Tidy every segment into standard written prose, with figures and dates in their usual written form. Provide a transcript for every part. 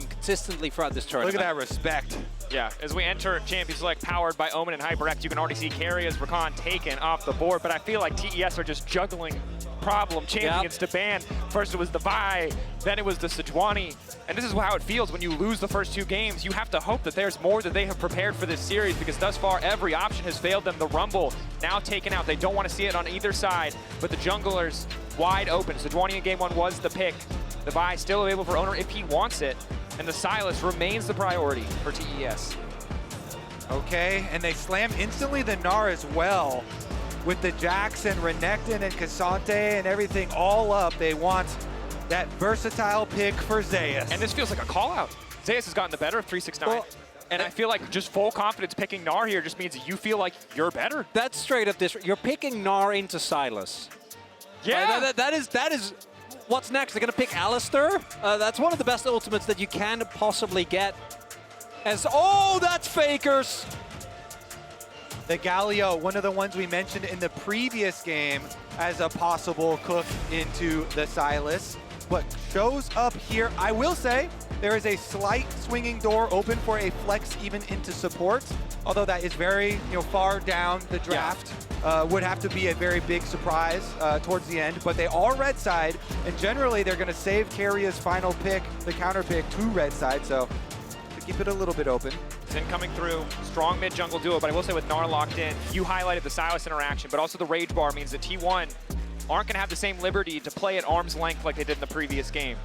consistently throughout this tournament. Look at that respect. Yeah, as we enter Champions Select powered by Omen and HyperX, you can already see Carry as Rakan taken off the board, but I feel like TES are just juggling problem champions to ban. First it was the Vi, then it was the Sejuani, and this is how it feels when you lose the first 2 games. You have to hope that there's more that they have prepared for this series, because thus far every option has failed them. The Rumble now taken out. They don't want to see it on either side, but the junglers wide open. Sejuani in game 1 was the pick. The Vi still available for Owner if he wants it, and the Sylas remains the priority for TES. Okay, and they slam instantly the Gnar as well. With the Jax and Renekton and Cassante and everything all up, they want that versatile pick for Zeus. And this feels like a call-out. Zeus has gotten the better of 369. Well, and I feel like just full confidence picking Gnar here just means you feel like you're better. That's straight up this. You're picking Gnar into Sylas. Yeah. Right? That is what's next. They're going to pick Alistair. That's one of the best ultimates that you can possibly get. Oh, that's Fakers. The Galio, one of the ones we mentioned in the previous game as a possible cook into the Sylas, but shows up here. I will say there is a slight swinging door open for a flex even into support, although that is very far down the draft. Yeah. Would have to be a very big surprise towards the end, but they are red side, and generally they're going to save Carrier's final pick, the counter pick, to red side, so to keep it a little bit open. Xin coming through, strong mid-jungle duo, but I will say with Gnar locked in, you highlighted the Sylas interaction, but also the Rage Bar means that T1 aren't going to have the same liberty to play at arm's length like they did in the previous game.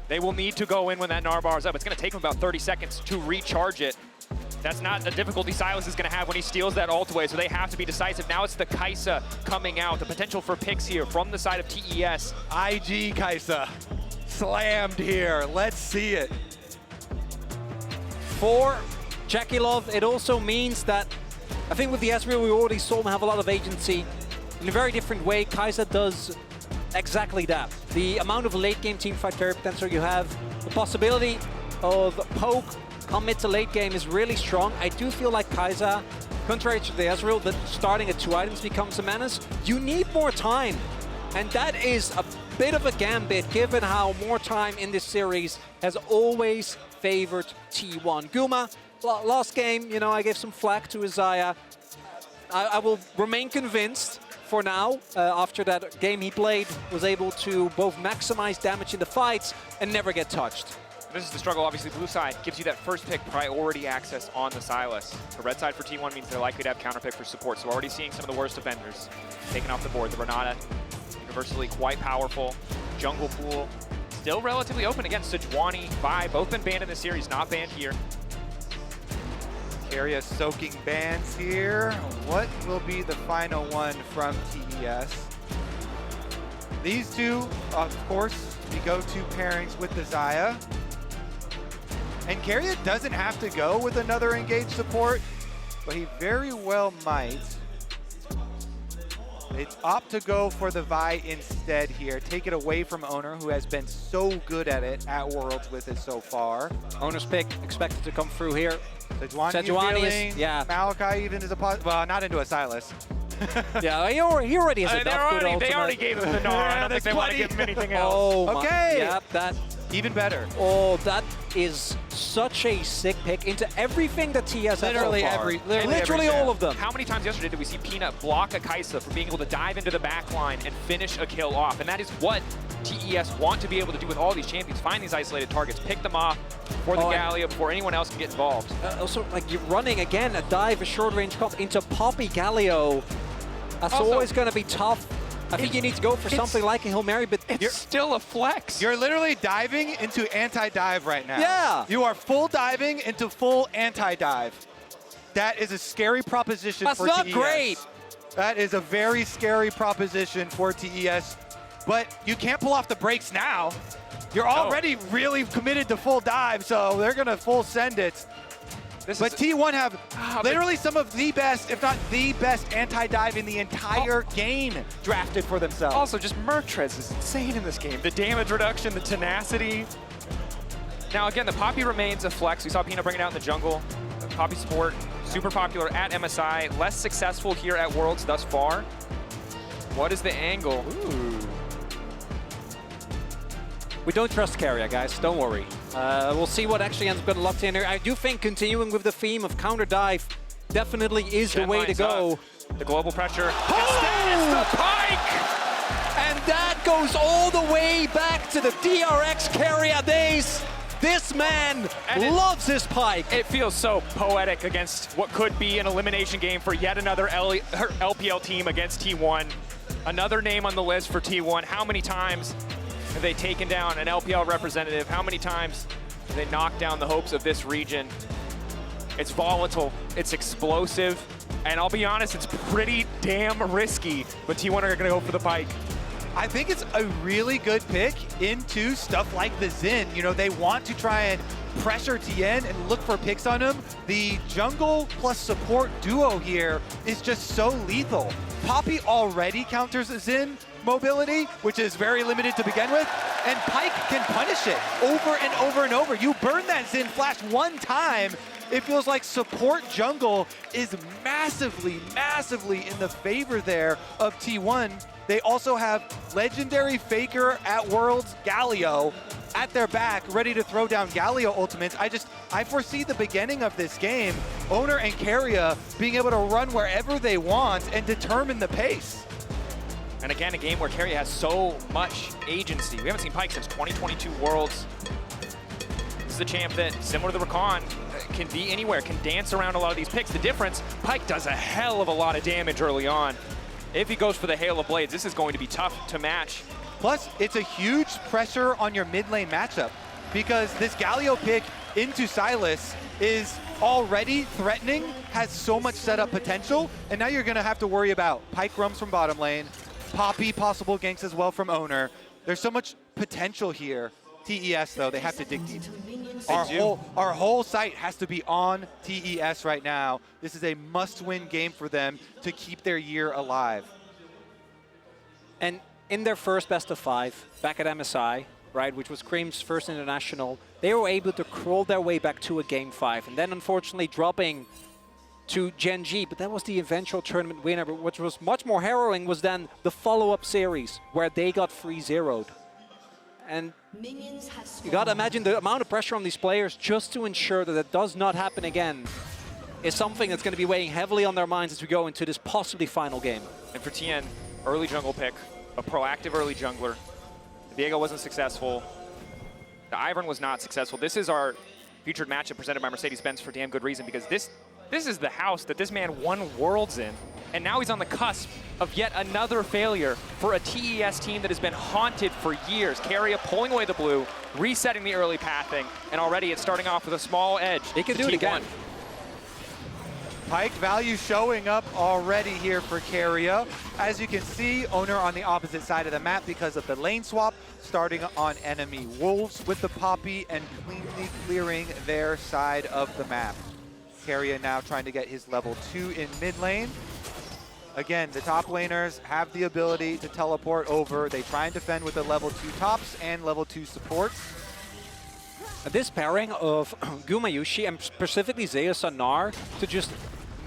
They will need to go in when that Gnar bar is up. It's going to take them about 30 seconds to recharge it. That's not a difficulty Sylas is going to have when he steals that ult away, so they have to be decisive. Now it's the Kai'Sa coming out, the potential for picks here from the side of TES. IG Kai'Sa slammed here. Let's see it. For Jackie-Love, it also means that I think with the Ezreal, we already saw him have a lot of agency. In a very different way, Kai'Sa does exactly that. The amount of late game teamfight carry potential you have, the possibility of poke come mid to late game is really strong. I do feel like Kai'Sa, contrary to the Ezreal, that starting at 2 items becomes a menace. You need more time, and that is a bit of a gambit given how more time in this series has always favored T1. Guma, last game, I gave some flack to Isaiah. I will remain convinced for now, after that game he played, was able to both maximize damage in the fights and never get touched. This is the struggle, obviously. Blue side gives you that first pick priority access on the Sylas. The red side for T1 means they're likely to have counter pick for support, so we're already seeing some of the worst defenders taken off the board. The Renata, universally quite powerful. Jungle pool, still relatively open. Again, Sejuani, Vi, both been banned in this series, not banned here. Area soaking bans here. What will be the final one from TES? These two, of course, the go-to pairings with the Xayah. And Carrier doesn't have to go with another engaged support, but he very well might. It's opt to go for the Vi instead here. Take it away from Owner, who has been so good at it at Worlds with it so far. Owner's pick expected to come through here. Sejuani is, yeah. Malachi even is a well, not into a Sylas. Yeah, he already has enough good ultimate. They already gave him the Gnar. I don't think they want to give him anything else. Oh, okay. Yeah, that even better. Oh, that is such a sick pick into everything that TES has literally so far. literally all of them. How many times yesterday did we see Peanut block a Kai'Sa from being able to dive into the back line and finish a kill off? And that is what TES want to be able to do with all these champions. Find these isolated targets, pick them off for the Galio before anyone else can get involved. Also, like, you're running, again, a dive, a short-range comp into Poppy Galio. That's also always going to be tough. I think you need to go for something like a Hail Mary, but it's still a flex. You're literally diving into anti-dive right now. Yeah. You are full diving into full anti-dive. That is a scary proposition for TES. That's not great. That is a very scary proposition for TES, but you can't pull off the brakes now. You're already really committed to full dive, so they're going to full send it. But T1 have literally some of the best, if not the best, anti-dive in the entire game drafted for themselves. Also, just Mertrez is insane in this game. The damage reduction, the tenacity. Now, again, the Poppy remains a flex. We saw Peanut bring it out in the jungle. The Poppy support, super popular at MSI. Less successful here at Worlds thus far. What is the angle? Ooh. We don't trust Carrier, guys. Don't worry. We'll see what actually ends up getting locked in here. I do think continuing with the theme of counter dive definitely is the way to go. Up. The global pressure. Extends the Pike! And that goes all the way back to the DRX carrier days. This man loves his Pike. It feels so poetic against what could be an elimination game for yet another LPL team against T1. Another name on the list for T1. How many times have they taken down an LPL representative? How many times have they knocked down the hopes of this region? It's volatile, it's explosive, and I'll be honest, it's pretty damn risky, but T1 are gonna go for the Pike. I think it's a really good pick into stuff like the Xin. You know, they want to try and pressure TN and look for picks on him. The jungle plus support duo here is just so lethal. Poppy already counters Xin mobility, which is very limited to begin with, and Pike can punish it over and over and over. You burn that Xin flash one time, it feels like support jungle is massively, massively in the favor there of T1. They also have legendary Faker at Worlds, Galio, at their back, ready to throw down Galio ultimates. I foresee the beginning of this game, Owner and Keria being able to run wherever they want and determine the pace. And again, a game where Keria has so much agency. We haven't seen Pike since 2022 Worlds. This is a champ that, similar to the Rakan, can be anywhere, can dance around a lot of these picks. The difference, Pike does a hell of a lot of damage early on. If he goes for the Hail of Blades, this is going to be tough to match. Plus, it's a huge pressure on your mid lane matchup because this Galio pick into Silas is already threatening, has so much setup potential, and now you're gonna have to worry about Pike roams from bottom lane, Poppy possible ganks as well from Owner. There's so much potential here. TES though, they have to dig deep. Our whole site has to be on TES right now. This is a must-win game for them to keep their year alive. And in their first best of 5, back at MSI, right, which was Cream's first international, they were able to crawl their way back to a game 5, and then unfortunately dropping to Gen G, but that was the eventual tournament winner. But what was much more harrowing was then the follow-up series, where they got 3-0'd. And you gotta imagine the amount of pressure on these players just to ensure that it does not happen again is something that's gonna be weighing heavily on their minds as we go into this possibly final game. And for TN, early jungle pick, a proactive early jungler. Diego wasn't successful. The Ivern was not successful. This is our featured matchup presented by Mercedes-Benz for damn good reason, because this is the house that this man won Worlds in, and now he's on the cusp of yet another failure for a TES team that has been haunted for years. Keria pulling away the blue, resetting the early pathing, and already it's starting off with a small edge. He can do it again. Pike value showing up already here for Keria. As you can see, Owner on the opposite side of the map because of the lane swap, starting on enemy Wolves with the Poppy and cleanly clearing their side of the map. Keria now trying to get his level 2 in mid lane. Again, the top laners have the ability to teleport over. They try and defend with the level 2 tops and level 2 supports. This pairing of Gumayushi and specifically Zeus and Gnar to just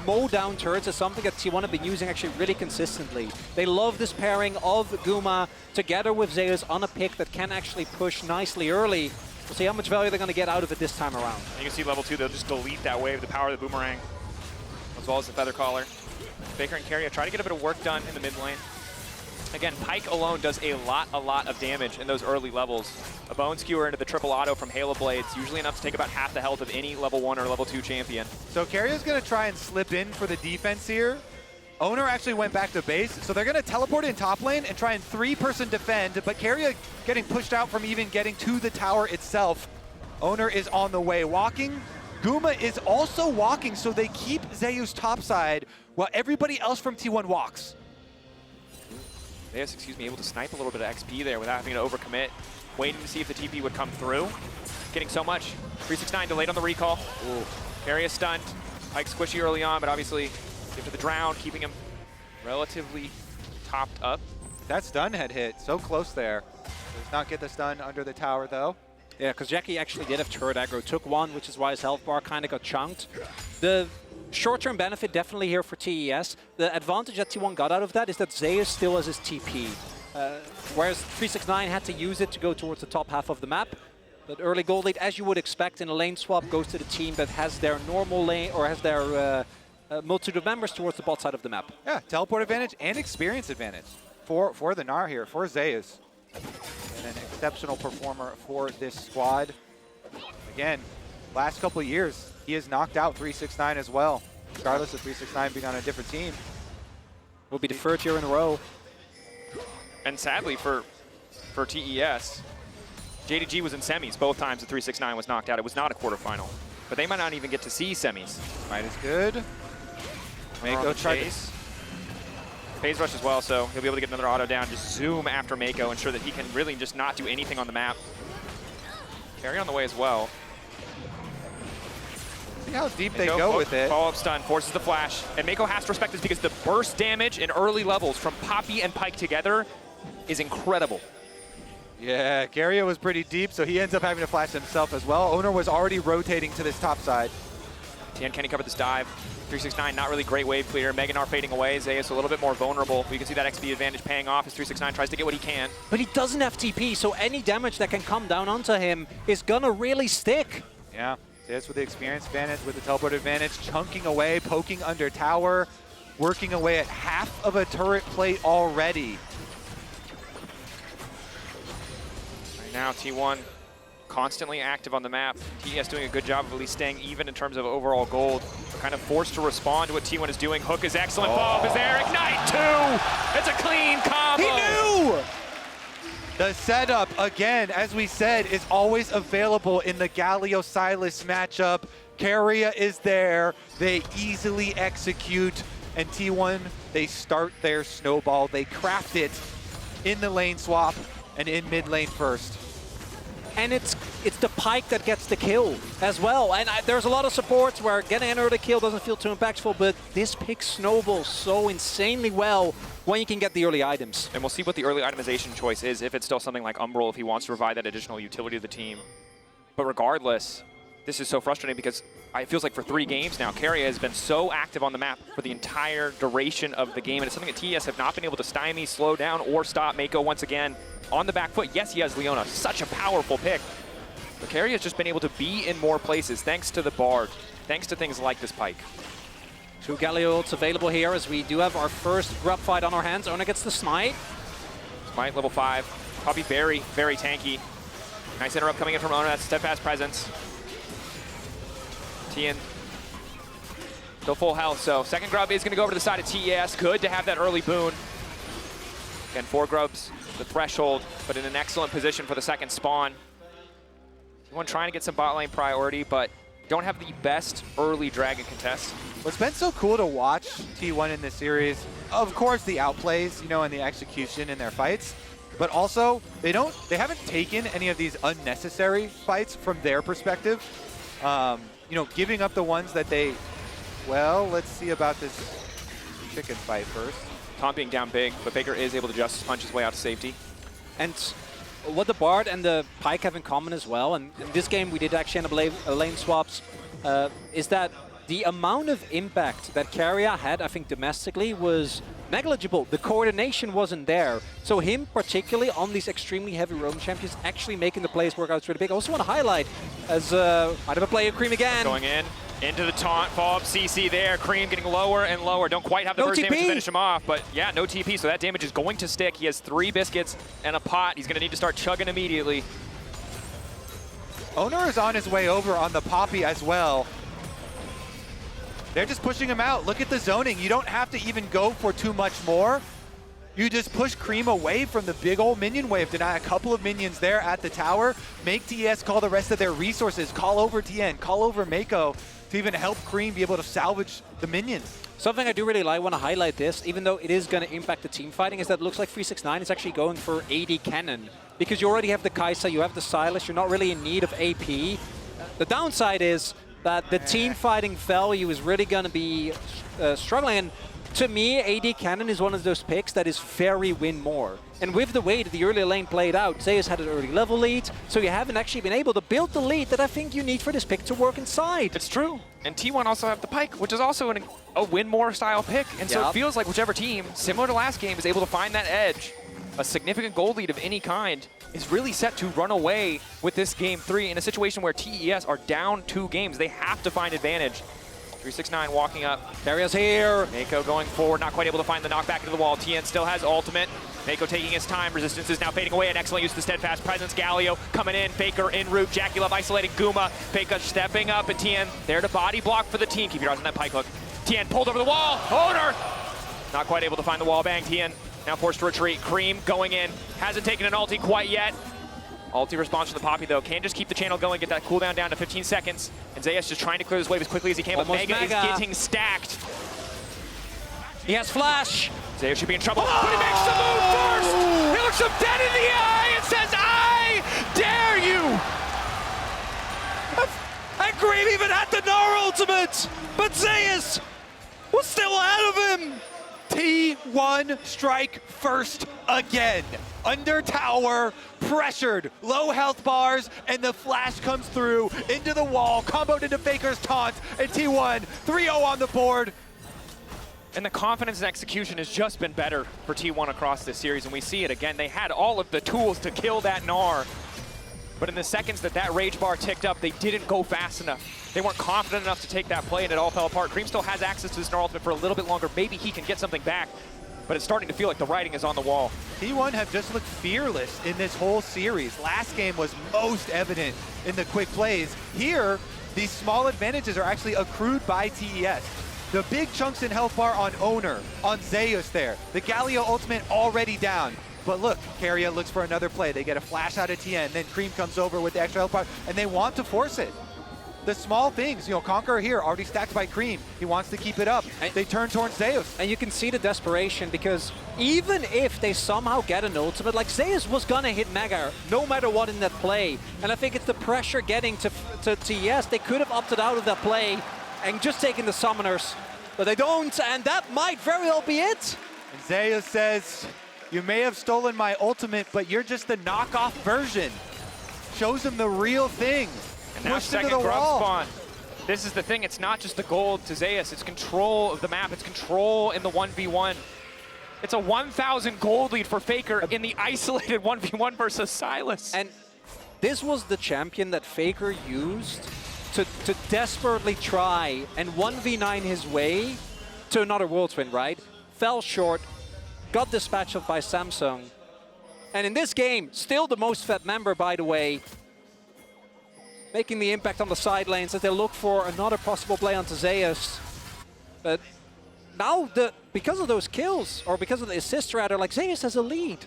mow down turrets is something that T1 have been using actually really consistently. They love this pairing of Guma together with Zeus on a pick that can actually push nicely early. We'll see how much value they're going to get out of it this time around. You can see level 2, they'll just delete that wave, the power of the boomerang, as well as the feather collar. Faker and Keria try to get a bit of work done in the mid lane. Again, Pike alone does a lot of damage in those early levels. A Bone Skewer into the triple auto from Halo Blades, usually enough to take about half the health of any level 1 or level 2 champion. So Keria's going to try and slip in for the defense here. Owner actually went back to base, so they're going to teleport in top lane and try and 3-person defend, but Keria getting pushed out from even getting to the tower itself. Owner is on the way walking. Guma is also walking, so they keep Zeus topside while everybody else from T1 walks. Zeus, able to snipe a little bit of XP there without having to overcommit. Waiting to see if the TP would come through. Getting so much. 369 delayed on the recall. Ooh. Keria stunned. Pike squishy early on, but obviously get to the drown, keeping him relatively topped up. That stun had hit, so close there. Does not get the stun under the tower though. Yeah, because Jackie actually did have turret aggro, took one, which is why his health bar kind of got chunked. The short-term benefit definitely here for TES. The advantage that T1 got out of that is that Zeus still has his TP. Whereas 369 had to use it to go towards the top half of the map. That early gold lead, as you would expect in a lane swap, goes to the team that has their normal lane or has their multitude of members towards the bot side of the map. Yeah, teleport advantage and experience advantage for the Gnar here, for Zeus. And an exceptional performer for this squad. Again, last couple of years, he has knocked out 369 as well, regardless of 369 being on a different team. Will be the third year in a row. And sadly for TES, JDG was in semis both times the 369 was knocked out. It was not a quarterfinal. But they might not even get to see semis. Right is good. Mako tried to... Phase rush as well, so he'll be able to get another auto down, just zoom after Mako, ensure that he can really just not do anything on the map. Carry on the way as well. See how deep they go with it. Follow-up stun, forces the flash. And Mako has to respect this because the burst damage in early levels from Poppy and Pyke together is incredible. Yeah, Garia was pretty deep, so he ends up having to flash himself as well. Owner was already rotating to this top side. TN, can he cover this dive? 369, not really great wave clear. Meganar fading away. Zeus a little bit more vulnerable. You can see that XP advantage paying off as 369 tries to get what he can. But he doesn't have TP, so any damage that can come down onto him is gonna really stick. Yeah, Zeus with the experience advantage, with the teleport advantage, chunking away, poking under tower, working away at half of a turret plate already. Right now, T1 constantly active on the map. TES doing a good job of at least staying even in terms of overall gold. They're kind of forced to respond to what T1 is doing. Hook is excellent. Follow-up is there. Ignite 2! It's a clean combo! He knew! The setup, again, as we said, is always available in the Galio-Silas matchup. Keria is there. They easily execute. And T1, they start their snowball. They craft it in the lane swap and in mid lane first. And it's the Pyke that gets the kill as well. And there's a lot of supports where getting an early kill doesn't feel too impactful, but this pick snowballs so insanely well when you can get the early items. And we'll see what the early itemization choice is, if it's still something like Umbral, if he wants to provide that additional utility to the team. But regardless, this is so frustrating because it feels like for 3 games now, Keria has been so active on the map for the entire duration of the game, and it's something that TES have not been able to stymie, slow down, or stop. Mako once again on the back foot. Yes, he has Leona, such a powerful pick. But Keria has just been able to be in more places thanks to the Bard, thanks to things like this Pyke. 2 Galio ults available here as we do have our first grub fight on our hands. Ona gets the smite. Smite level 5. Poppy very, very tanky. Nice interrupt coming in from Ona. That's steadfast presence. Tien still full health, so second grub is going to go over to the side of TES. Good to have that early boon. Again, 4 grubs, the threshold, but in an excellent position for the second spawn. T1 trying to get some bot lane priority, but don't have the best early dragon contest. What's been so cool to watch T1 in this series, of course the outplays, you know, and the execution in their fights, but also they haven't taken any of these unnecessary fights from their perspective. You know, giving up the ones that they, well, let's see about this chicken fight first. Taunt being down big, but Baker is able to just punch his way out to safety. And what the Bard and the Pyke have in common as well, and in this game we did actually end up lane swaps, is that the amount of impact that Keria had, I think, domestically was negligible. The coordination wasn't there. So him, particularly on these extremely heavy roam champions, actually making the plays work out really big. I also want to highlight, as might have a play of Cream again. Going in, into the taunt, follow-up CC there. Cream getting lower and lower. Don't quite have the burst damage to finish him off, but yeah, no TP, so that damage is going to stick. He has 3 biscuits and a pot. He's going to need to start chugging immediately. Owner is on his way over on the Poppy as well. They're just pushing him out. Look at the zoning. You don't have to even go for too much more. You just push Cream away from the big old minion wave. Deny a couple of minions there at the tower. Make TES call the rest of their resources. Call over TN, call over Mako to even help Cream be able to salvage the minions. Something I do really like, want to highlight this, even though it is going to impact the team fighting, is that it looks like 369 is actually going for AD cannon. Because you already have the Kai'Sa, you have the Silas, you're not really in need of AP. The downside is that the team fighting value is really going to be struggling. And to me, AD Cannon is one of those picks that is very win more. And with the way that the early lane played out, Zeus had an early level lead, so you haven't actually been able to build the lead that I think you need for this pick to work inside. It's true. And T1 also have the Pyke, which is also a win more style pick. And so it feels like whichever team, similar to last game, is able to find that edge. a significant gold lead of any kind is really set to run away with this game 3 in a situation where TES are down 2 games. They have to find advantage. 369 walking up. Carrier's here. Mako going forward, not quite able to find the knockback into the wall. TN still has ultimate. Mako taking his time. Resistance is now fading away. An excellent use of the steadfast presence. Galio coming in. Faker en route. Jackie Love isolating Guma. Faker stepping up, and TN there to body block for the team. Keep your eyes on that pike hook. TN pulled over the wall. Owner! Not quite able to find the wall bang. TN now forced to retreat. Cream going in. Hasn't taken an ulti quite yet. Ulti response from the Poppy, though. Can just keep the channel going, get that cooldown down to 15 seconds. And Zayas just trying to clear this wave as quickly as he can, but Mega is getting stacked. He has flash. Zayas should be in trouble, but he makes the move first! He looks him dead in the eye and says, I dare you! And Cream even had the Gnar ultimate, but Zayas was still ahead of him. T1 strike first again. Under tower, pressured, low health bars, and the flash comes through into the wall, comboed into Faker's taunt, and T1 3-0 on the board. And the confidence and execution has just been better for T1 across this series, and we see it again. They had all of the tools to kill that Gnar, but in the seconds that rage bar ticked up, they didn't go fast enough. They weren't confident enough to take that play, and it all fell apart. Cream still has access to this Gnar ultimate for a little bit longer. Maybe he can get something back, but it's starting to feel like the writing is on the wall. T1 have just looked fearless in this whole series. Last game was most evident in the quick plays. Here, these small advantages are actually accrued by TES. The big chunks in health bar on Owner, on Zeus there. The Galio ultimate already down. But look, Carrier looks for another play. They get a flash out of TN, then Cream comes over with the extra health bar, and they want to force it. The small things, you know, Conqueror here, already stacked by Cream. He wants to keep it up. They turn towards Zeus. And you can see the desperation, because even if they somehow get an ultimate, like Zeus was gonna hit Mega no matter what in that play. And I think it's the pressure getting to TES. They could have opted out of that play and just taken the summoners, but they don't, and that might very well be it. And Zeus says, you may have stolen my ultimate, but you're just the knockoff version. Shows him the real thing. And now second grub spawn. This is the thing, it's not just the gold to Zeus, it's control of the map, it's control in the 1v1. It's a 1,000 gold lead for Faker in the isolated 1v1 versus Sylas. And this was the champion that Faker used to desperately try and 1v9 his way to another World Twin, right? Fell short, got dispatched by Samsung. And in this game, still the most fed member, by the way, making the impact on the side lanes as they look for another possible play onto Zeus. But now, because of those kills, or because of the assists rather, like Zeus has a lead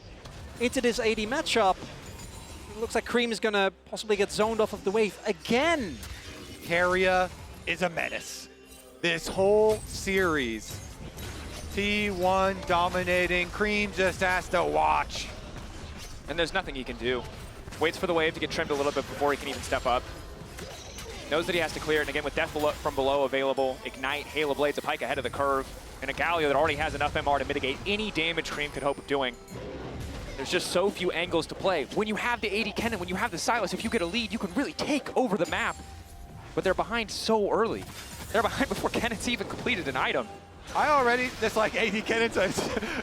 into this AD matchup. It looks like Cream is gonna possibly get zoned off of the wave again. Carrier is a menace. This whole series, T1 dominating. Cream just has to watch. And there's nothing he can do. Waits for the wave to get trimmed a little bit before he can even step up. Knows that he has to clear it, and again with Death from below available, Ignite, Halo Blades, a Pike ahead of the curve, and a Galio that already has enough MR to mitigate any damage Cream could hope of doing. There's just so few angles to play. When you have the AD Kennen, when you have the Sylas, if you get a lead, you can really take over the map. But they're behind so early. They're behind before Kennen's even completed an item. I already dislike AD Kennen, so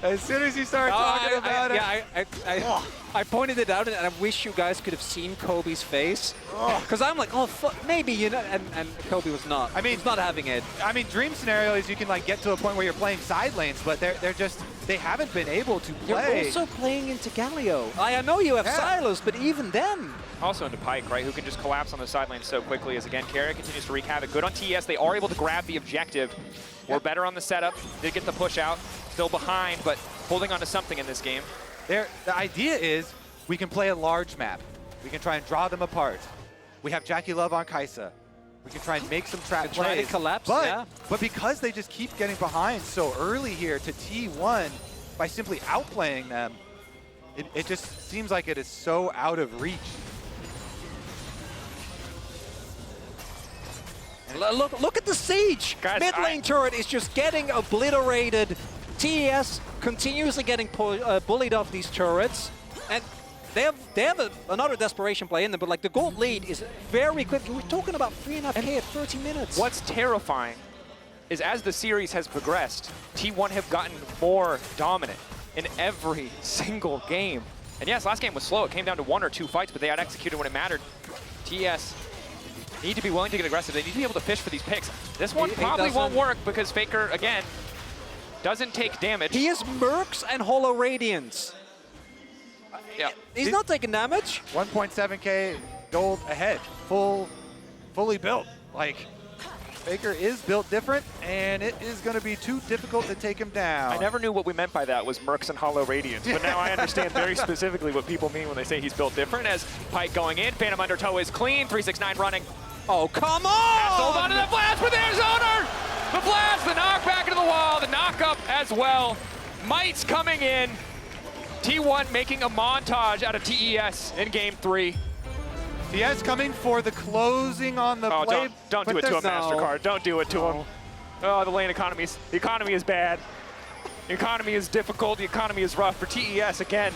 as soon as you start talking about it. Yeah, I pointed it out, and I wish you guys could have seen Kobe's face. Because I'm like, oh, maybe, you know, and Kobe was not. I mean, he's not having it. I mean, dream scenario is you can like get to a point where you're playing side lanes, but they haven't been able to play. You're also playing into Galio. I know you have Sylas, but even then. Also into Pike, right, who can just collapse on the side lane so quickly as, again, Carrier continues to wreak havoc. Good on TES. They are able to grab the objective. We're better on the setup. Did get the push out. Still behind, but holding on to something in this game. The idea is we can play a large map. We can try and draw them apart. We have Jackie Love on Kaisa. We can try and make some trap plays. Try to collapse, but because they just keep getting behind so early here to T1 by simply outplaying them, it just seems like it is so out of reach. Look at the siege. Guys, Mid lane turret is just getting obliterated. TES continuously getting bullied off these turrets, and they have another desperation play in them. But like the gold lead is very quick. We're talking about 3.5K at 30 minutes. What's terrifying is as the series has progressed, T1 have gotten more dominant. in every single game. And yes, last game was slow. It came down to 1 or 2 fights, but they out executed when it mattered. TES need to be willing to get aggressive. They need to be able to fish for these picks. This one probably won't work because Faker, again, doesn't take damage. He has Mercs and Hollow Radiance. Yeah. He's not taking damage. 1.7k gold ahead, fully built. Like, Faker is built different, and it is going to be too difficult to take him down. I never knew what we meant by that was Mercs and Hollow Radiance, but now I understand very specifically what people mean when they say he's built different. As Pike going in, Phantom Undertow is clean, 369 running. Oh, come on! Hold on to the blast, but there's Owner! The blast, the knock back into the wall, the knock up as well. Might's coming in. T1 making a montage out of TES in game 3. TES coming for the closing on the play. Don't do it to him, MasterCard. Don't do it to him. Oh, the lane economy is bad. The economy is difficult. The economy is rough for TES again.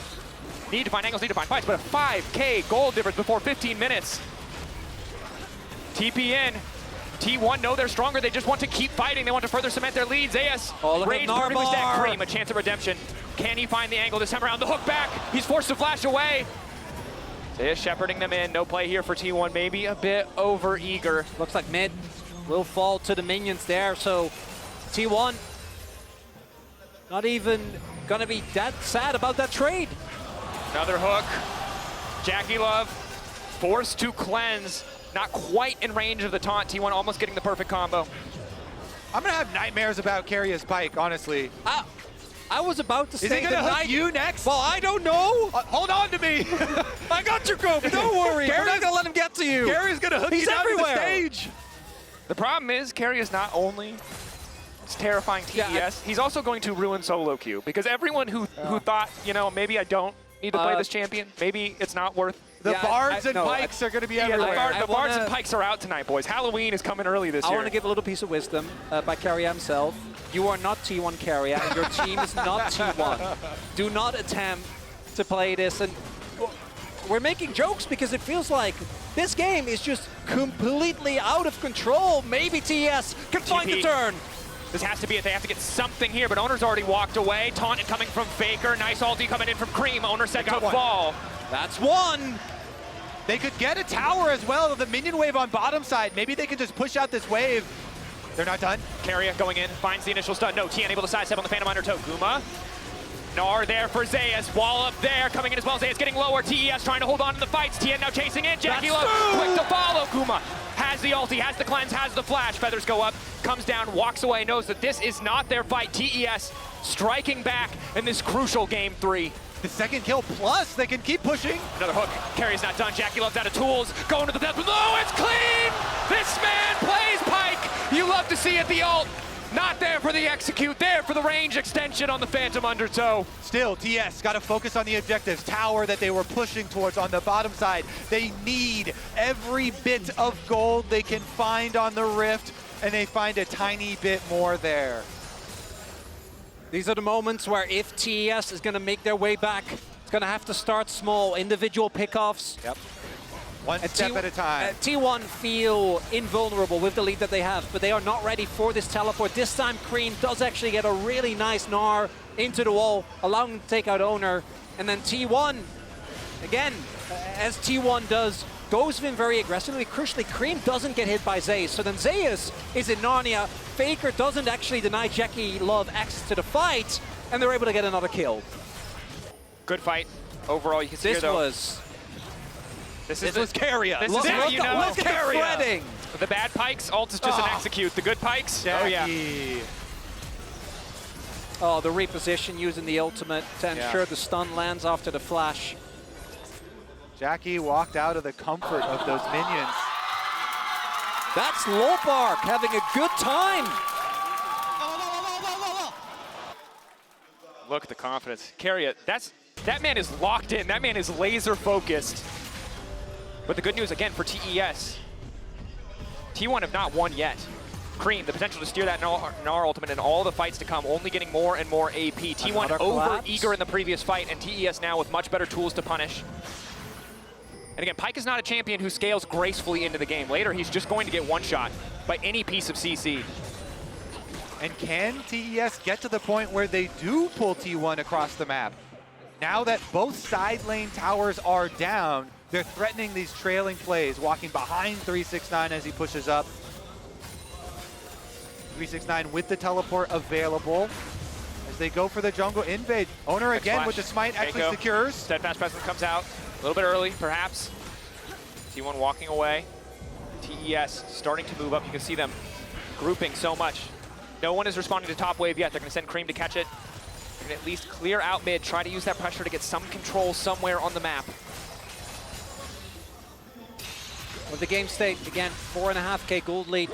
Need to find angles, need to find fights, but a 5K gold difference before 15 minutes. TP in. T1 know they're stronger. They just want to keep fighting. They want to further cement their lead. Zayas, rage perfectly stacked. Cream, a chance of redemption. Can he find the angle this time around? The hook back. He's forced to flash away. Zayas shepherding them in. No play here for T1. Maybe a bit over eager. Looks like mid will fall to the minions there. So T1 not even gonna be that sad about that trade. Another hook. Jackie Love forced to cleanse. Not quite in range of the taunt. T1 almost getting the perfect combo. I'm gonna have nightmares about Carrier's Pike, honestly. I was about to say, is he gonna hook you next? Well, I don't know. Hold on to me. I got you, Kobe. Don't worry. We're not gonna let him get to you. Carrier's gonna hook you down everywhere. to the stage. The problem is, Carrie is not only terrifying TES, he's also going to ruin solo queue because everyone who thought, you know, maybe I don't need to play this champion, maybe it's not worth. The bards and pikes are going to be everywhere. The bards and pikes are out tonight, boys. Halloween is coming early this year. I want to give a little piece of wisdom by Carrier himself. You are not T1 Carrier, and your team is not T1. Do not attempt to play this. And we're making jokes because it feels like this game is just completely out of control. Maybe TES can find the turn. This has to be it. They have to get something here, but Owner's already walked away. Taunted coming from Faker. Nice ulti coming in from Cream. Owner set to fall. That's one. They could get a tower as well. The minion wave on bottom side. Maybe they can just push out this wave. They're not done. Carrier going in, finds the initial stun. No, T unable to sidestep on the Phantom Undertow. Guma. Gnar there for Zayas. Wall up there, coming in as well. Zayas getting lower. TES trying to hold on to the fights. TN now chasing in. Jackie Love quick to follow. Guma has the ulti, has the cleanse, has the flash. Feathers go up, comes down, walks away, knows that this is not their fight. TES striking back in this crucial game 3. The second kill plus, they can keep pushing. Another hook. Carrier's not done. Jackie Love's out of tools. Going to the depth. No, it's clean! This man plays Pike. You love to see it. The ult. Not there for the execute. There for the range extension on the Phantom Undertow. Still, TS got to focus on the objectives. Tower that they were pushing towards on the bottom side. They need every bit of gold they can find on the Rift, and they find a tiny bit more there. These are the moments where if TES is going to make their way back, it's going to have to start small, individual pickoffs. Yep. One step at a time. T1 feel invulnerable with the lead that they have, but they are not ready for this teleport. This time Cream does actually get a really nice Gnar into the wall, allowing him to take out Owner. And then T1, again, as T1 does, goes with him very aggressively. Crucially, Cream doesn't get hit by Zayas. So then Zayas is in Narnia. Faker doesn't actually deny Jackie Love access to the fight, and they're able to get another kill. Good fight. Overall, you can see here, though. This was Carrier. This is how you know. Look at the threading. The bad Pikes, ult is just an execute. The good Pikes, Jackie. Oh, the reposition using the ultimate to ensure the stun lands after the flash. Jackie walked out of the comfort of those minions. That's Lopark having a good time. Look at the confidence. Carrier, that man is locked in. That man is laser focused. But the good news, again, for TES, T1 have not won yet. Cream, the potential to steer that Gnar ultimate in all the fights to come, only getting more and more AP. T1 over-eager in the previous fight, and TES now with much better tools to punish. And again, Pike is not a champion who scales gracefully into the game. Later, he's just going to get one-shot by any piece of CC. And can TES get to the point where they do pull T1 across the map? Now that both side lane towers are down, they're threatening these trailing plays, walking behind 369 as he pushes up. 369 with the teleport available as they go for the jungle invade. Owner again with the smite actually secures. Steadfast Presence comes out a little bit early, perhaps. T1 walking away. TES starting to move up. You can see them grouping so much. No one is responding to top wave yet. They're going to send Cream to catch it. They're going to at least clear out mid, try to use that pressure to get some control somewhere on the map. With the game state, again, 4.5k gold lead,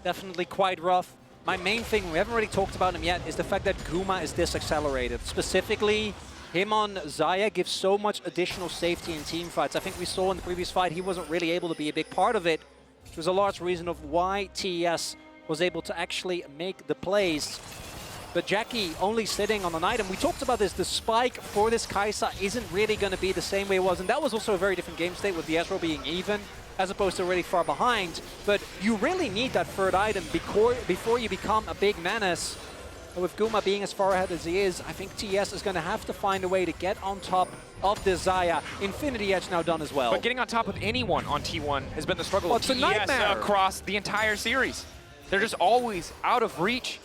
definitely quite rough. My main thing, we haven't really talked about him yet, is the fact that Guma is disaccelerated. Specifically, him on Xayah gives so much additional safety in team fights. I think we saw in the previous fight, he wasn't really able to be a big part of it, which was a large reason of why TES was able to actually make the plays. But Jackie only sitting on an item. We talked about this, the spike for this Kai'Sa isn't really going to be the same way it was, and that was also a very different game state with the Ezreal being even, as opposed to really far behind. But you really need that third item before you become a big menace. And with Guma being as far ahead as he is, I think TES is going to have to find a way to get on top of the Xayah. Infinity Edge now done as well. But getting on top of anyone on T1 has been the struggle of TES across the entire series. They're just always out of reach.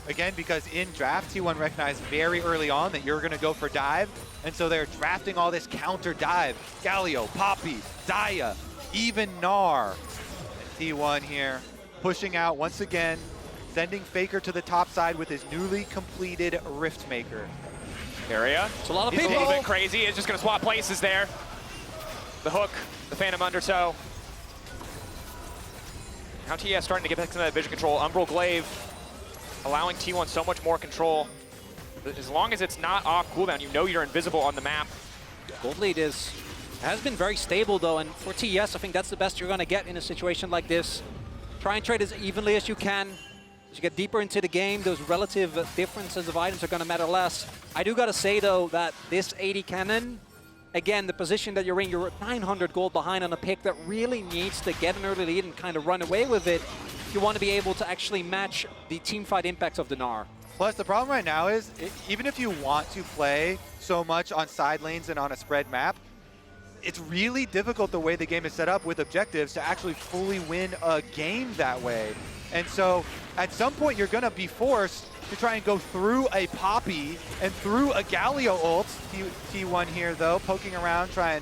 Again, because in draft, T1 recognized very early on that you're going to go for dive, and so they're drafting all this counter dive. Galio, Poppy, Xayah, even Gnar. And T1 here pushing out once again, sending Faker to the top side with his newly completed Riftmaker. Area. It's a lot of He's people. a little bit crazy. It's just going to swap places there. The hook, the Phantom Undertow. Now TES starting to get back to that vision control. Umbral Glaive allowing T1 so much more control. As long as it's not off cooldown, you know you're invisible on the map. Gold lead has been very stable though, and for TES, I think that's the best you're going to get in a situation like this. Try and trade as evenly as you can. As you get deeper into the game, those relative differences of items are going to matter less. I do got to say though that this 80 cannon, again, the position that you're in, you're 900 gold behind on a pick that really needs to get an early lead and kind of run away with it if you want to be able to actually match the teamfight impacts of the Gnar. Plus, the problem right now is, even if you want to play so much on side lanes and on a spread map, it's really difficult the way the game is set up with objectives to actually fully win a game that way. And so, at some point, you're going to be forced to try and go through a Poppy and through a Galio ult. T1 here, though, poking around, try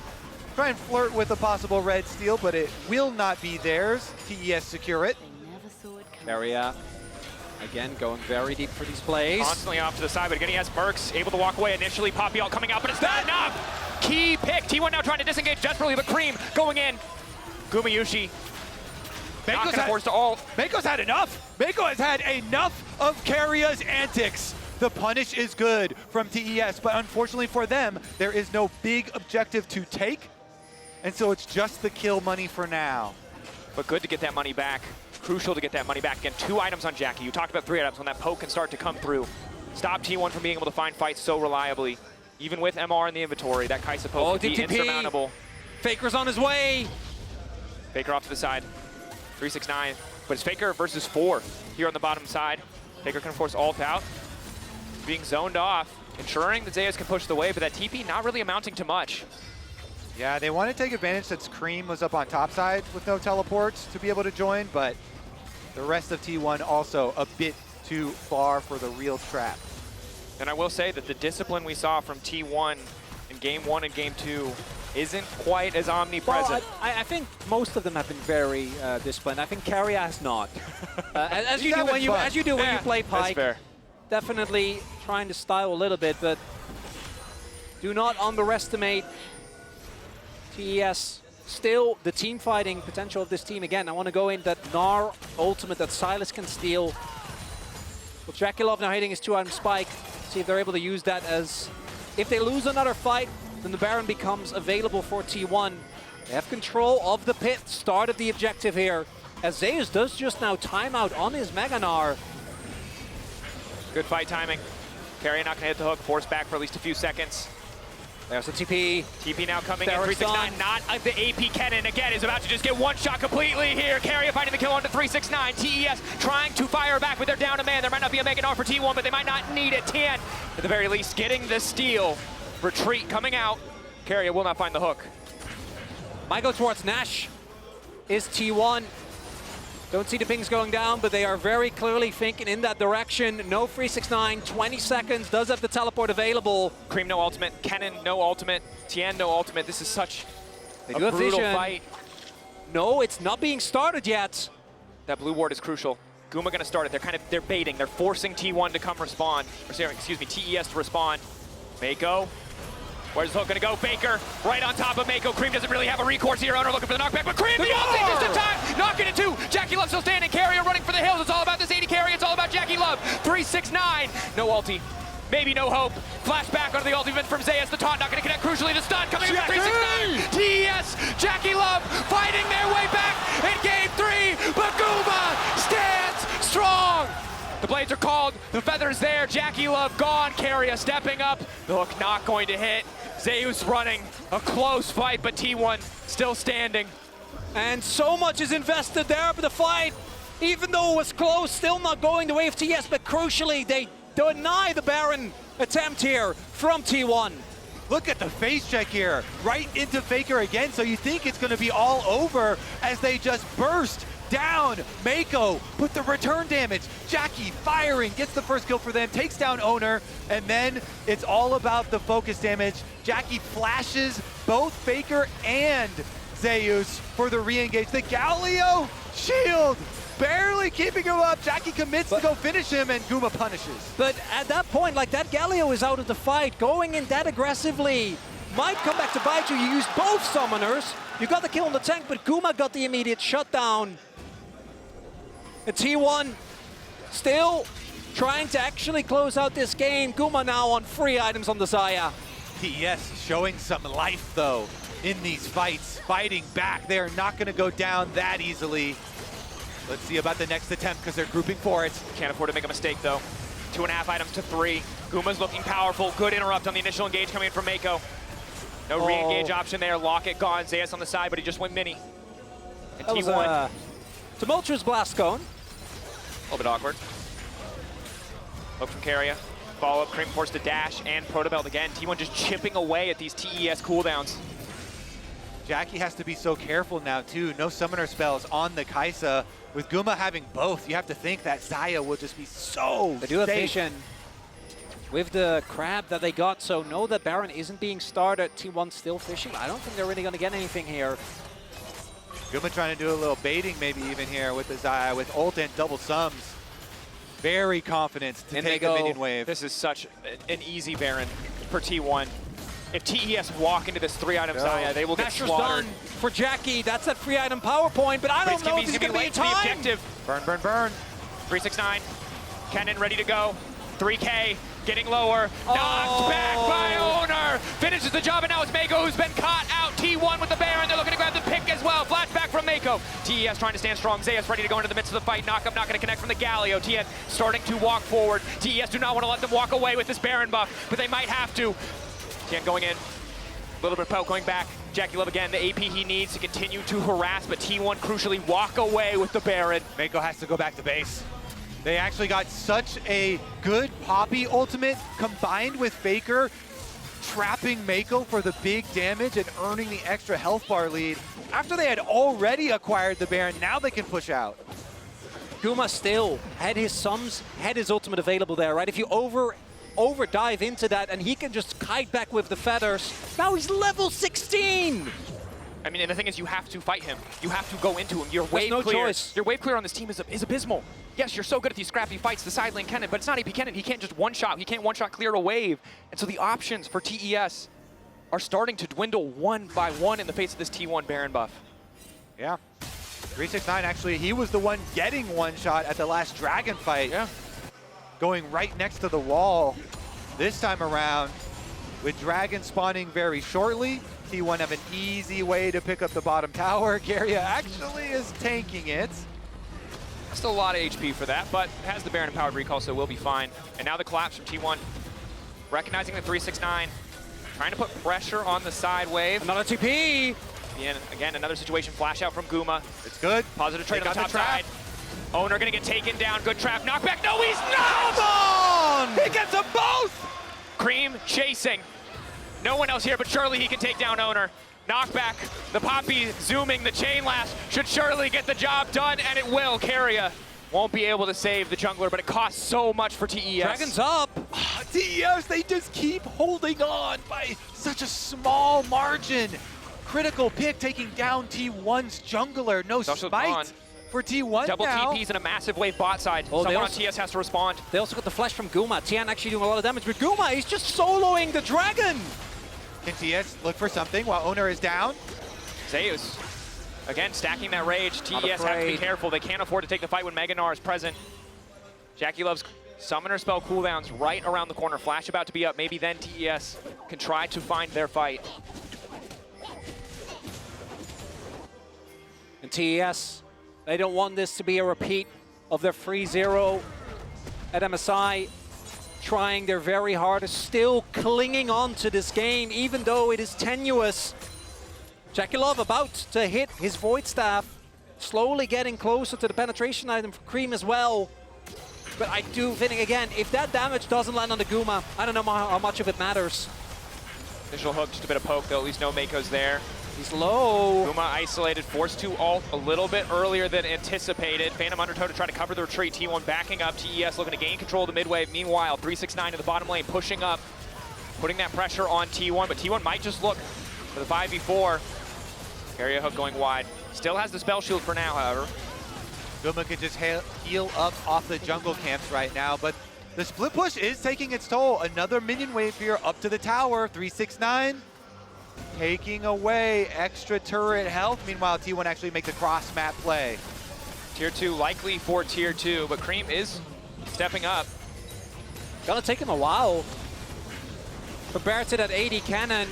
and flirt with a possible red steal, but it will not be theirs. TES secure it. Keria, again, going very deep for these plays. Constantly off to the side, but again, he has Mercs able to walk away initially. Poppy ult coming out, but it's not enough. Key pick. T1 now trying to disengage desperately, but Cream going in. Gumayushi. Not gonna force to ult. Mako's had enough. Mako has had enough of Keria's antics. The punish is good from TES, but unfortunately for them, there is no big objective to take, and so it's just the kill money for now. But good to get that money back. Crucial to get that money back. Again, 2 items on Jackie. You talked about 3 items when that poke can start to come through. Stop T1 from being able to find fights so reliably. Even with MR in the inventory, that Kai'Sa poke would be insurmountable. Faker's on his way. Faker off to the side. 369, but it's Faker versus 4 here on the bottom side. Faker can force ult out. Being zoned off, ensuring that Zeus can push the wave, but that TP not really amounting to much. Yeah, they want to take advantage since Cream was up on top side with no teleports to be able to join, but the rest of T1 also a bit too far for the real trap. And I will say that the discipline we saw from T1 in Game 1 and Game 2 isn't quite as omnipresent. Well, I think most of them have been very disciplined. I think Keria has not. As you do when you play Pyke. Fair. Definitely trying to style a little bit, but do not underestimate TES. Still, the team fighting potential of this team. Again, I want to go in that Gnar ultimate that Sylas can steal. With Dracula now hitting his 2-item spike, see if they're able to use that as... If they lose another fight, then the Baron becomes available for T1. They have control of the pit, start of the objective here, as Zeus does just now timeout on his Mega Gnar. Good fight timing. Keria not going to hit the hook, force back for at least a few seconds. There's the TP. TP now coming in, There's 369, done. not the AP Kennen, again, is about to just get one shot completely here. Carrier finding the kill onto 369. TES trying to fire back with their down a man. There might not be a Megan offer for T1, but they might not need it. TN, at the very least, getting the steal. Retreat coming out. Carrier will not find the hook. Might go towards Nash. Is T1. Don't see the pings going down, but they are very clearly thinking in that direction. No 369, 20 seconds, does have the teleport available. Cream no ultimate, Kennen no ultimate, Tien no ultimate. This is such They a do have brutal vision. fight. No, it's not being started yet. That blue ward is crucial. Guma gonna start it. They're baiting. They're forcing T1 to come respond. Or sorry, excuse me, TES to respond. Mako. Where's the hook gonna go? Baker right on top of Mako. Cream doesn't really have a recourse here. Owner looking for the knockback, but Cream the ulti just in time. Knocking it two. Jackie Love still standing. Carrier running for the hills. It's all about this 80 carry. It's all about Jackie Love. 369. No ulti. Maybe no hope. Flashback onto the ultimate from Zayas. The taunt not gonna connect. Crucially, the stun coming in from 369. TES. Jackie Love fighting their way back in game 3. But Guma stands strong. The blades are called, the feather's there, Jackie Love gone, Carrier stepping up, the hook not going to hit. Zeus running, a close fight, but T1 still standing. And so much is invested there for the fight. Even though it was close, still not going the way of TS, but crucially, they deny the Baron attempt here from T1. Look at the face check here, right into Faker again, so you think it's gonna be all over as they just burst down Mako, put the return damage. Jackie firing, gets the first kill for them, takes down Owner, and then it's all about the focus damage. Jackie flashes both Faker and Zeus for the re-engage. The Galio shield barely keeping him up. Jackie commits to go finish him, and Guma punishes. But at that point, like, that Galio is out of the fight, going in that aggressively might come back to bite you. You used both summoners. You got the kill on the tank, but Guma got the immediate shutdown. And T1 still trying to actually close out this game. Guma now on 3 items on the Zaya. TES showing some life, though, in these fights. Fighting back. They are not going to go down that easily. Let's see about the next attempt, because they're grouping for it. Can't afford to make a mistake, though. 2.5 items to 3. Guma's looking powerful. Good interrupt on the initial engage coming in from Mako. No re-engage option there. Locket gone. Zeus on the side, but he just went mini. And That T1. was tumultuous blast cone. A little bit awkward. Hook from Carrier. Follow up, Cream forced to dash, and Protobelt again. T1 just chipping away at these TES cooldowns. Jackie has to be so careful now, too. No summoner spells on the Kaisa. With Guma having both, you have to think that Zaya will just be so They do have safe. vision with the crab that they got, so know that Baron isn't being started. T1 still fishing. I don't think they're really going to get anything here. Guma trying to do a little baiting maybe even here with the Zaya, with ult and double sums. Very confident to And take they the go, minion wave. This is such an easy Baron for T1. If TES walk into this 3-item Zaya, they will get Masher's slaughtered. done for Jackie. That's that 3-item power point, but I don't know if he's going to be in late to the time. objective. Burn, burn, burn. 369. Kennen ready to go. 3K getting lower. Knocked back by Owner. Finishes the job, and now it's Mako who's been caught out. T1 with the Baron. They're looking to grab the pick as well. Flashback from Mako. TES trying to stand strong. Zeus ready to go into the midst of the fight. Knockup not going to connect from the Galio. TN starting to walk forward. TES do not want to let them walk away with this Baron buff, but they might have to. TN going in. A little bit of poke going back. Jackie Love again, the AP he needs to continue to harass, but T1 crucially walk away with the Baron. Mako has to go back to base. They actually got such a good Poppy ultimate combined with Faker trapping Mako for the big damage and earning the extra health bar lead. After they had already acquired the Baron, now they can push out. Guma still had his sums, had his ultimate available there, right? If you over dive into that and he can just kite back with the feathers. Now he's level 16! I mean, and the thing is, you have to fight him. You have to go into him. Your There's wave no clear. choice. Your wave clear on this team is abysmal. Yes, you're so good at these scrappy fights, the side lane Kennen, but it's not AP Kennen. He can't just one-shot. He can't one-shot clear a wave. And so the options for TES are starting to dwindle one by one in the face of this T1 Baron buff. Yeah. 369, actually, he was the one getting one shot at the last Dragon fight. Yeah. Going right next to the wall this time around. With Dragon spawning very shortly, T1 have an easy way to pick up the bottom tower. Garia actually is tanking it. Still a lot of HP for that, but has the Baron empowered recall, so we'll be fine. And now the collapse from T1. Recognizing the 369. trying to put pressure on the side wave. Another TP. And again, another situation, flash out from Guma. It's good. Positive trade They on the got top the trap. side. Owner gonna get taken down. Good trap. Knockback. No, he's not! Come on! He gets them both! Cream chasing. No one else here, but surely he can take down Owner. Knockback. The Poppy zooming the chain lash. Should surely get the job done, and it will. Carrier won't be able to save the jungler, but it costs so much for TES. Dragon's up. TES, they just keep holding on by such a small margin. Critical pick taking down T1's jungler. No also spite gone. for T1 Double now. TPs and a massive wave bot side. Oh, Someone on TS has to respond. They also got the flash from Guma. Tian actually doing a lot of damage, but Guma, he's just soloing the dragon. Can TS look for something while Owner is down? Zeus, again, stacking that rage. Not TES has to be afraid. careful. They can't afford to take the fight when Meganar is present. Jackie Love's summoner spell cooldowns right around the corner. Flash about to be up. Maybe then TES can try to find their fight. And TES, they don't want this to be a repeat of their 3-0 at MSI. Trying their very hardest, still clinging on to this game, even though it is tenuous. Jackie Love about to hit his Void Staff, slowly getting closer to the penetration item for Cream as well. But I do think, again, if that damage doesn't land on the Guma, I don't know how much of it matters. Initial hook, just a bit of poke, though. At least no Mako's there. He's low. Guma isolated, forced to ult a little bit earlier than anticipated. Phantom Undertow to try to cover the retreat. T1 backing up. TES looking to gain control of the mid wave. Meanwhile, 369 in the bottom lane, pushing up, putting that pressure on T1, but T1 might just look for the 5v4. Carrier hook going wide. Still has the spell shield for now, however. Guma can just heal up off the jungle camps right now, but the split push is taking its toll. Another minion wave here up to the tower. 369. Taking away extra turret health. Meanwhile, T1 actually makes a cross map play. Tier 2 likely for Tier 2, but Cream is stepping up. Gonna take him a while. Compared to that 80 cannon.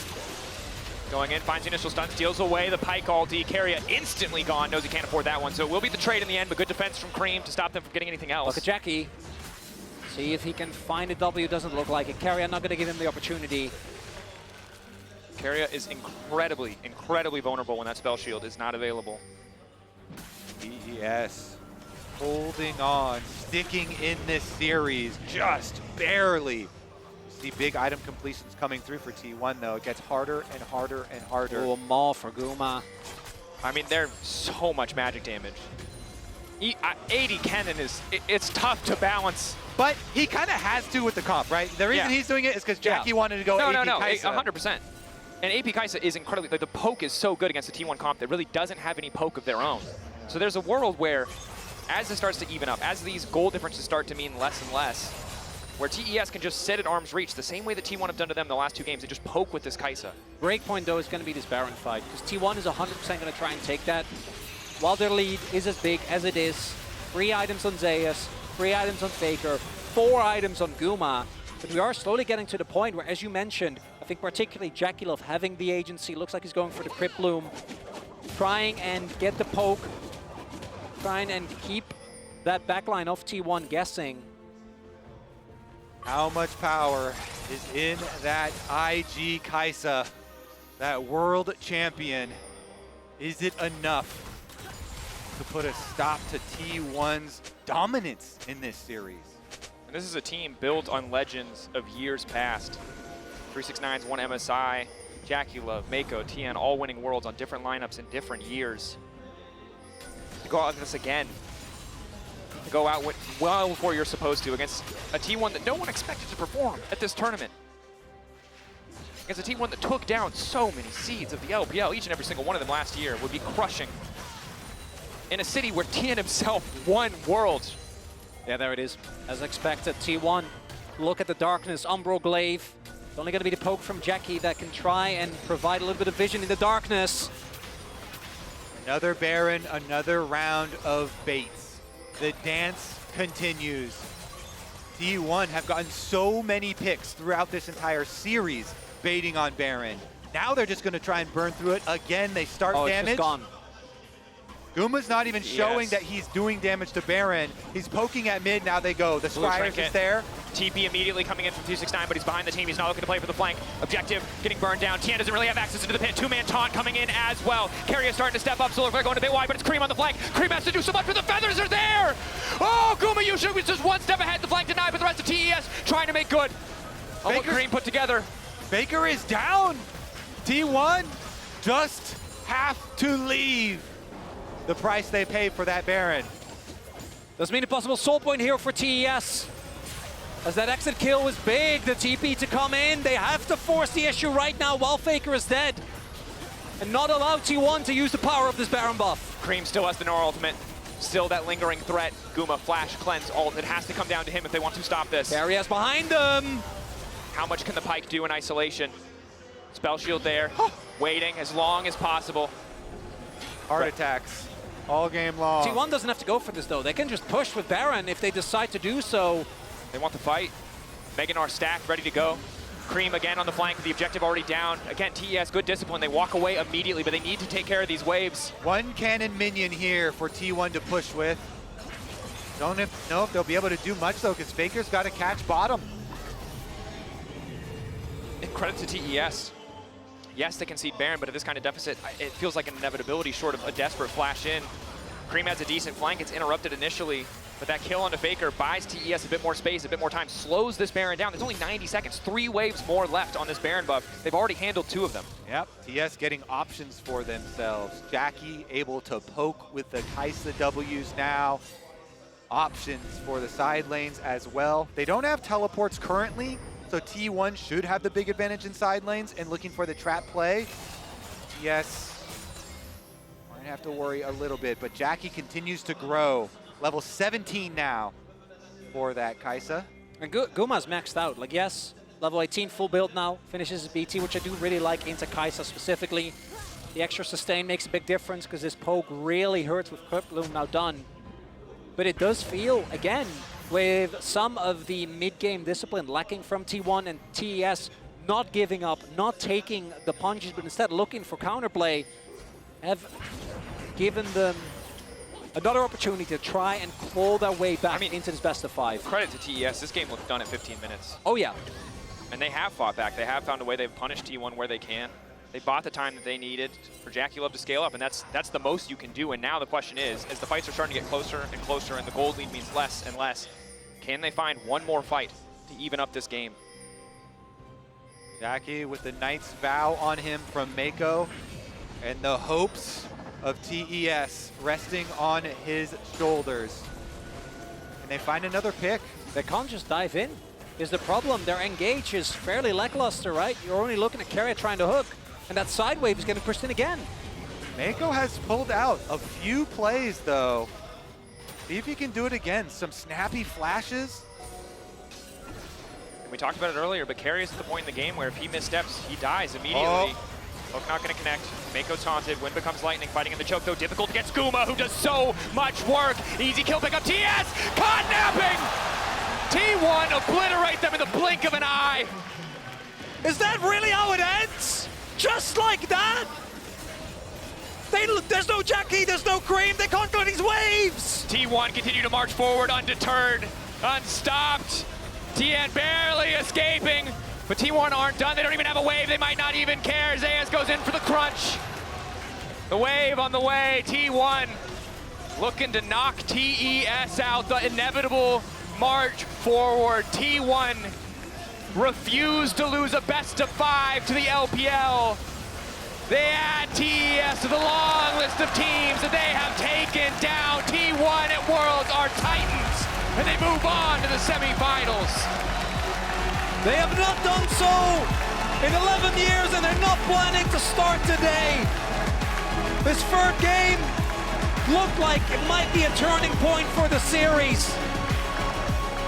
Going in, finds the initial stun, steals away the Pike ulti. Carrier instantly gone, knows he can't afford that one. So it will be the trade in the end, but good defense from Cream to stop them from getting anything else. Look at Jackie. See if he can find a W. Doesn't look like it. Carrier not gonna give him the opportunity. Carrier is incredibly, incredibly vulnerable when that spell shield is not available. TES holding on, sticking in this series, just barely. See big item completions coming through for T1 though. It gets harder and harder and harder. Oh, Maul for Guma. I mean, they're so much magic damage. 80 cannon it's tough to balance. But he kind of has to with the comp, right? The reason he's doing it is because Jackie wanted to go AP Kaisa. 100%. And AP Kaisa is incredibly, like the poke is so good against the T1 comp that really doesn't have any poke of their own. So there's a world where, as it starts to even up, as these goal differences start to mean less and less, where TES can just sit at arm's reach the same way that T1 have done to them the last 2 games. They just poke with this Kaisa. Breakpoint, though, is going to be this Baron fight, because T1 is 100% going to try and take that. While their lead is as big as it is, 3 items on Zeus, 3 items on Faker, 4 items on Guma. But we are slowly getting to the point where, as you mentioned, I think particularly Jackie Love having the agency, looks like he's going for the Crypt Bloom, trying and get the poke, trying and keep that backline of T1 guessing. How much power is in that IG Kaisa, that world champion? Is it enough to put a stop to T1's dominance in this series? And this is a team built on legends of years past. 369's won MSI, Jackie Love, Mako, Tian, all winning worlds on different lineups in different years. To go out like this again, to go out well before you're supposed to against a T1 that no one expected to perform at this tournament. Against a T1 that took down so many seeds of the LPL, each and every single one of them last year would be crushing. In a city where Tian himself won worlds. Yeah, there it is. As expected, T1, look at the darkness, Umbro Glaive. It's only going to be the poke from Jackie that can try and provide a little bit of vision in the darkness. Another Baron, another round of baits. The dance continues. T1 have gotten so many picks throughout this entire series baiting on Baron. Now they're just going to try and burn through it. Again, they start damage. It's just gone. Guma's not even showing that he's doing damage to Baron. He's poking at mid, now they go. The Scryers is there. TP immediately coming in from 269, but he's behind the team. He's not looking to play for the flank. Objective getting burned down. TN doesn't really have access into the pit. Two-man taunt coming in as well. Carrier starting to step up, so they're going a bit wide, but it's Cream on the flank. Cream has to do so much, but the feathers are there! Oh, Gumayusha was just one step ahead. The flank denied, but the rest of TES trying to make good. Oh, what Cream put together. Faker is down. T1 just have to leave. The price they paid for that Baron. Does mean a possible soul point here for TES. As that exit kill was big, the TP to come in. They have to force the issue right now while Faker is dead. And not allow T1 to use the power of this Baron buff. Cream still has the Nora ultimate. Still that lingering threat. Guma, flash, cleanse, ult. It has to come down to him if they want to stop this. Carrier's behind them. How much can the Pyke do in isolation? Spell shield there, waiting as long as possible. Heart attacks all game long. T1 doesn't have to go for this though. They can just push with Baron if they decide to do so. They want the fight. Meganar stacked, ready to go. Cream again on the flank, the objective already down. Again, TES, good discipline. They walk away immediately, but they need to take care of these waves. One cannon minion here for T1 to push with. Don't know if they'll be able to do much though, because Faker's got to catch bottom. And credit to TES. Yes, they concede Baron, but at this kind of deficit, it feels like an inevitability short of a desperate flash in. Cream has a decent flank. It's interrupted initially, but that kill onto Faker buys TES a bit more space, a bit more time, slows this Baron down. There's only 90 seconds, 3 waves more left on this Baron buff. They've already handled 2 of them. Yep, TS getting options for themselves. Jackie able to poke with the Kaisa Ws now. Options for the side lanes as well. They don't have teleports currently, so T1 should have the big advantage in side lanes and looking for the trap play. Yes. Might have to worry a little bit, but Jackie continues to grow. Level 17 now for that Kaisa. And Guma's maxed out. Like, yes, level 18 full build now, finishes his BT, which I do really like into Kaisa specifically. The extra sustain makes a big difference because this poke really hurts with Quick Bloom now done. But it does feel, again, with some of the mid-game discipline lacking from T1 and TES not giving up, not taking the punches, but instead looking for counterplay, have given them another opportunity to try and claw their way back into this best of 5. Credit to TES, this game looked done at 15 minutes. Oh yeah. And they have fought back. They have found a way. They've punished T1 where they can. They bought the time that they needed for Jackie Love to scale up, and that's the most you can do. And now the question is, as the fights are starting to get closer and closer and the gold lead means less and less, can they find one more fight to even up this game? Jackie with the Knight's Vow on him from Mako, and the hopes of TES resting on his shoulders. Can they find another pick? They can't just dive in, is the problem. Their engage is fairly lackluster, right? You're only looking at Carrier trying to hook, and that side wave is getting pushed in again. Mako has pulled out a few plays though. See if he can do it again. Some snappy flashes. And we talked about it earlier, but Carrier's at the point in the game where if he missteps, he dies immediately. Hook not going to connect. Mako's taunted. Wind becomes lightning. Fighting in the choke, though. Difficult against Guma, who does so much work. Easy kill pick up. TS! Caught napping! T1 obliterate them in the blink of an eye. Is that really how it ends? Just like that? There's no Jackie, there's no Cream. They can't go these waves. T1 continue to march forward undeterred, unstopped. TN barely escaping. But T1 aren't done. They don't even have a wave. They might not even care. Zayas goes in for the crunch. The wave on the way. T1 looking to knock TES out. The inevitable march forward. T1 refused to lose a best of 5 to the LPL. They add TES to the long list of teams that they have taken down. T1 at Worlds are Titans, and they move on to the semifinals. They have not done so in 11 years, and they're not planning to start today. This third game looked like it might be a turning point for the series,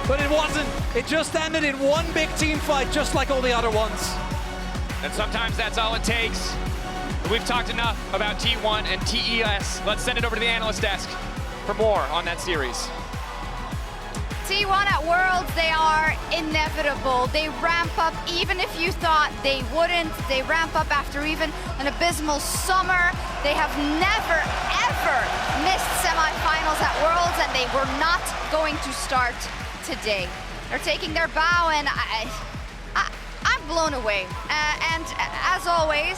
but it wasn't. It just ended in one big team fight, just like all the other ones. And sometimes that's all it takes. But we've talked enough about T1 and TES. Let's send it over to the analyst desk for more on that series. T1 at Worlds, they are inevitable. They ramp up even if you thought they wouldn't. They ramp up after even an abysmal summer. They have never, ever missed semifinals at Worlds, and they were not going to start today. They're taking their bow, and I'm blown away. And as always,